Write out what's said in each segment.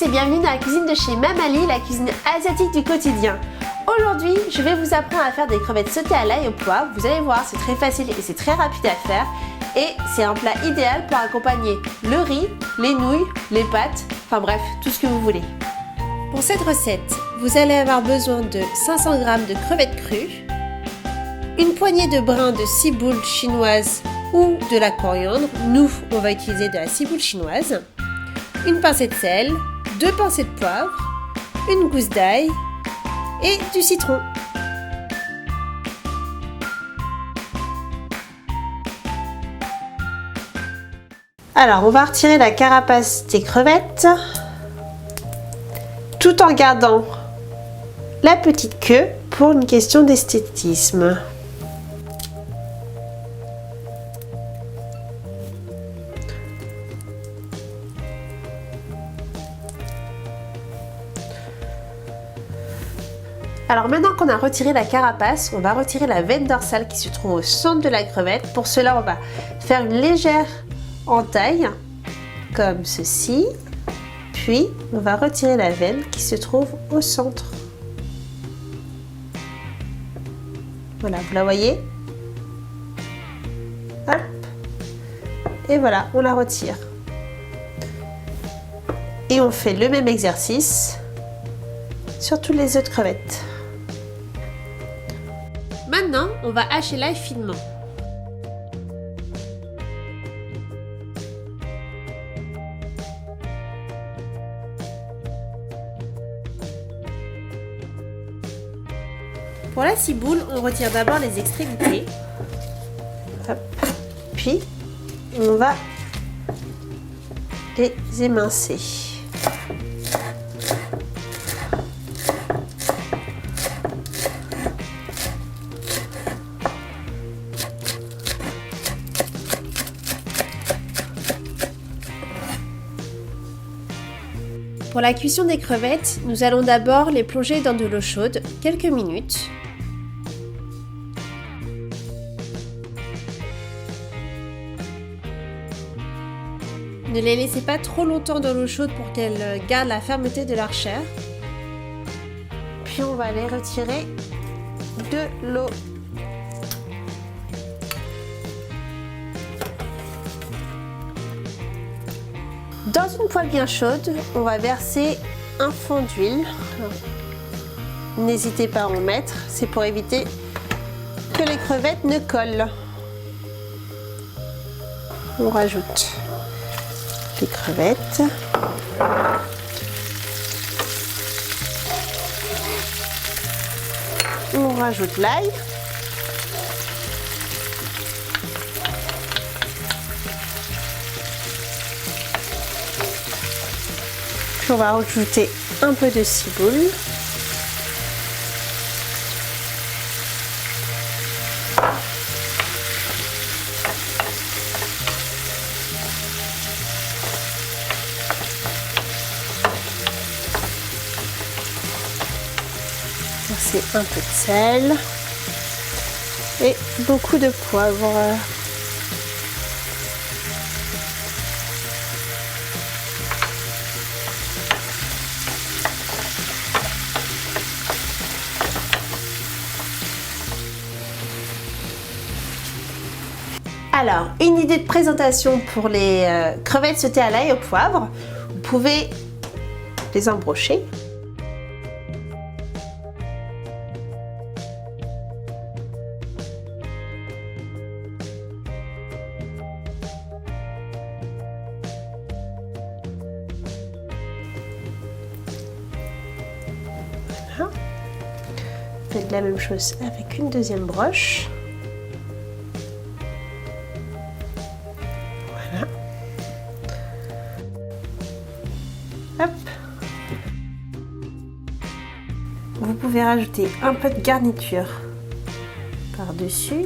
et bienvenue dans la cuisine de chez Mamali, la cuisine asiatique du quotidien. Aujourd'hui, je vais vous apprendre à faire des crevettes sautées à l'ail au poivre. Vous allez voir, c'est très facile et c'est très rapide à faire. Et c'est un plat idéal pour accompagner le riz, les nouilles, les pâtes, enfin bref, tout ce que vous voulez. Pour cette recette, vous allez avoir besoin de 500 g de crevettes crues, une poignée de brins de ciboule chinoise ou de la coriandre. Nous, on va utiliser de la ciboule chinoise, une pincée de sel, 2 pincées de poivre, une gousse d'ail et du citron. Alors, on va retirer la carapace des crevettes tout en gardant la petite queue pour une question d'esthétisme. Alors maintenant qu'on a retiré la carapace, on va retirer la veine dorsale qui se trouve au centre de la crevette. Pour cela, on va faire une légère entaille, comme ceci. Puis, on va retirer la veine qui se trouve au centre. Voilà, vous la voyez? Hop. Et voilà, on la retire. Et on fait le même exercice sur toutes les autres crevettes. Maintenant, on va hacher l'ail finement. Pour la ciboule, on retire d'abord les extrémités. Hop. Puis, on va les émincer. Pour la cuisson des crevettes, nous allons d'abord les plonger dans de l'eau chaude quelques minutes. Ne les laissez pas trop longtemps dans l'eau chaude pour qu'elles gardent la fermeté de leur chair. Puis on va les retirer de l'eau. Dans une poêle bien chaude, on va verser un fond d'huile. N'hésitez pas à en mettre, c'est pour éviter que les crevettes ne collent. On rajoute les crevettes. On rajoute l'ail. Puis on va rajouter un peu de ciboule. Verser un peu de sel et beaucoup de poivre. Alors, une idée de présentation pour les crevettes sautées à l'ail au poivre. Vous pouvez les embrocher. Voilà. Faites la même chose avec une deuxième broche. Hop. Vous pouvez rajouter un peu de garniture par-dessus.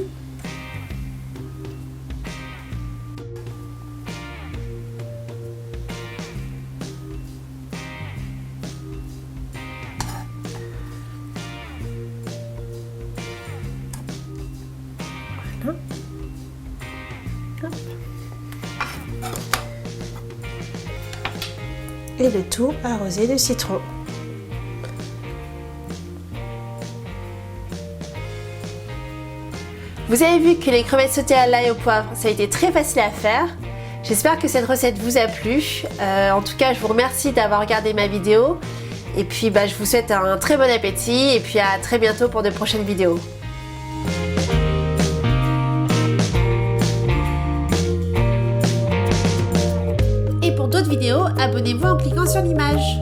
Voilà. Hop. Et le tout arrosé de citron. Vous avez vu que les crevettes sautées à l'ail au poivre, ça a été très facile à faire. J'espère que cette recette vous a plu. En tout cas, je vous remercie d'avoir regardé ma vidéo. Et puis, je vous souhaite un très bon appétit. Et puis, à très bientôt pour de prochaines vidéos. Et pour d'autres vidéos, abonnez-vous en cliquant sur l'image.